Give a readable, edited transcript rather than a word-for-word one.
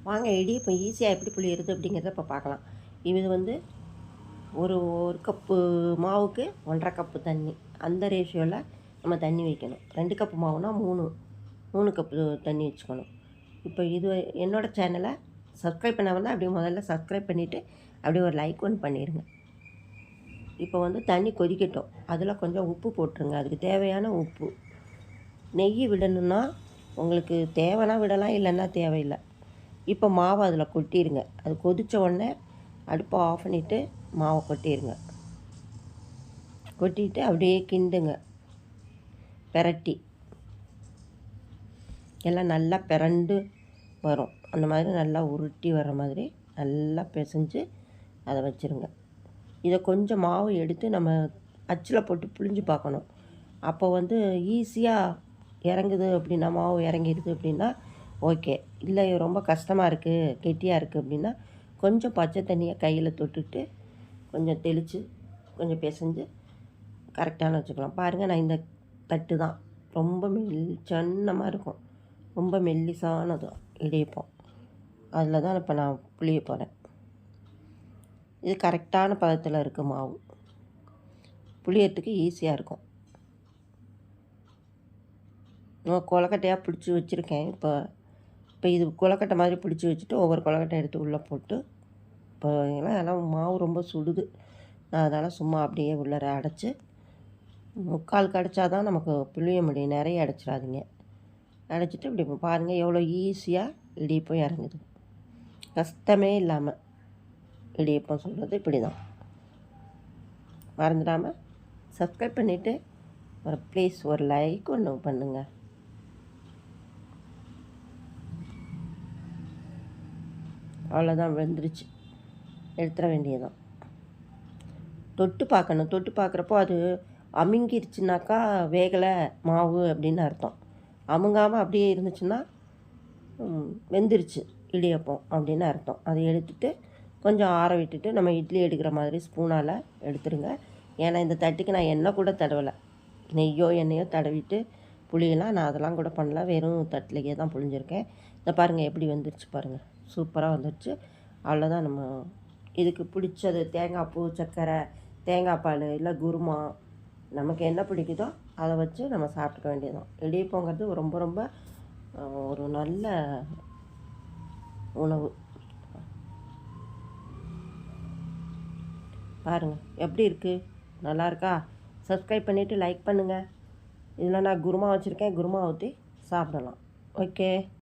வாங்க இடியப்பம் ஈஸியாக எப்படி புளியுறது அப்படிங்கிறத இப்போ பார்க்கலாம். இது வந்து ஒரு ஒரு கப்பு மாவுக்கு 1½ கப்பு தண்ணி. அந்த ரேஷியோவில் நம்ம தண்ணி வைக்கணும். 2 கப்பு மாவுனா 3 கப்பு தண்ணி வச்சுக்கணும். இப்போ இது என்னோடய சேனலை சப்ஸ்கிரைப் பண்ணாமல் அப்படியே முதல்ல சப்ஸ்கிரைப் பண்ணிவிட்டு அப்படியே ஒரு லைக் ஒன்று பண்ணிடுங்க. இப்போ வந்து தண்ணி கொதிக்கட்டும். அதில் கொஞ்சம் உப்பு போட்டுருங்க. அதுக்கு தேவையான உப்பு. நெய் விடணுன்னா உங்களுக்கு தேவைன்னா விடலாம், இல்லைன்னா தேவையில்லை. இப்போ மாவை அதில் கொட்டிடுங்க. அது கொதித்த உடனே அடுப்பை ஆஃப் பண்ணிவிட்டு மாவை கொட்டிடுங்க. கொட்டிட்டு அப்படியே கிண்டுங்க. பெரட்டி எல்லாம் நல்லா பிரண்டு வரும். அந்த மாதிரி நல்லா உருட்டி வர்ற மாதிரி நல்லா பிசைஞ்சு அதை வச்சுருங்க. இதை கொஞ்சம் மாவு எடுத்து நம்ம அச்சில் போட்டு புழிஞ்சு பார்க்கணும். அப்போ வந்து ஈஸியாக இறங்குது அப்படின்னா, மாவு இறங்கிடுது அப்படின்னா ஓகே. இல்லை ரொம்ப கஷ்டமாக இருக்குது, கெட்டியாக இருக்குது அப்படின்னா கொஞ்சம் பச்சை தண்ணியை கையில் தொட்டுட்டு கொஞ்சம் தெளித்து கொஞ்சம் பிசைஞ்சு கரெக்டான வச்சுக்கலாம். பாருங்கள், நான் இந்த தட்டு தான் ரொம்ப சன்னமாக இருக்கும், ரொம்ப மெல்லிசானது இடியப்பம். அதில் தான் இப்போ நான் புளிய போகிறேன். இது கரெக்டான பதத்தில் இருக்குது மாவு. புளியறதுக்கு ஈஸியாக இருக்கும். நான் கொலக்கட்டையாக பிடிச்சி வச்சுருக்கேன். இப்போ இது கொலக்கட்டை மாதிரி பிடிச்சி வச்சுட்டு ஒவ்வொரு கொலக்கட்டை எடுத்து உள்ளே போட்டு, இப்போ எல்லாம் மாவு ரொம்ப சுடுது. நான் அதனால் சும்மா அப்படியே உள்ளார அடைச்சி 3/4 அடைச்சா தான் நமக்கு புளிய முடியும். நிறைய அடைச்சிடாதீங்க. அடைச்சிட்டு இப்படி பாருங்கள் எவ்வளோ ஈஸியாக இடியப்பம் இறங்குது. கஷ்டமே இல்லாமல் இடியப்பம் சொல்கிறது இப்படி தான். மறந்துடாமல் சப்ஸ்கிரைப் பண்ணிவிட்டு ப்ளீஸ் ஒரு லைக் ஒன்று பண்ணுங்கள். அவ்வளோதான், வெந்துருச்சு. எடுத்துட வேண்டியதுதான். தொட்டு பார்க்கணும். தொட்டு பார்க்குறப்போ அது அமுங்கிருச்சுனாக்கா வேகலை மாவு அப்படின்னு அர்த்தம். அமுங்காமல் அப்படியே இருந்துச்சுன்னா வெந்துருச்சு இடியப்பம் அப்படின்னு அர்த்தம். அதை எடுத்துகிட்டு கொஞ்சம் ஆற விட்டுட்டு நம்ம இட்லி எடுக்கிற மாதிரி ஸ்பூனால் எடுத்துருங்க. ஏன்னா இந்த தட்டுக்கு நான் எண்ணெய் கூட தடவலை. நெய்யோ எண்ணெயோ தடவிட்டு புளியெல்லாம் நான் அதெல்லாம் கூட பண்ணல. வெறும் தட்டிலேயே தான் புளிஞ்சிருக்கேன். இந்த பாருங்கள் எப்படி வந்துருச்சு பாருங்கள், சூப்பராக வந்துருச்சு. அவ்வளோதான். நம்ம இதுக்கு பிடிச்சது தேங்காய் பூ, சர்க்கரை, தேங்காய் பால், இல்லை குருமா, நமக்கு என்ன பிடிக்குதோ அதை வச்சு நம்ம சாப்பிட்டுக்க வேண்டியதுதான். இடியப்பங்கிறது ரொம்ப ரொம்ப ஒரு நல்ல உணவு. பாருங்கள் எப்படி இருக்குது, நல்லா இருக்கா? சப்ஸ்கிரைப் பண்ணிவிட்டு லைக் பண்ணுங்கள். இதில் நான் குருமா வச்சுருக்கேன், குருமா ஊற்றி சாப்பிடலாம். ஓகே.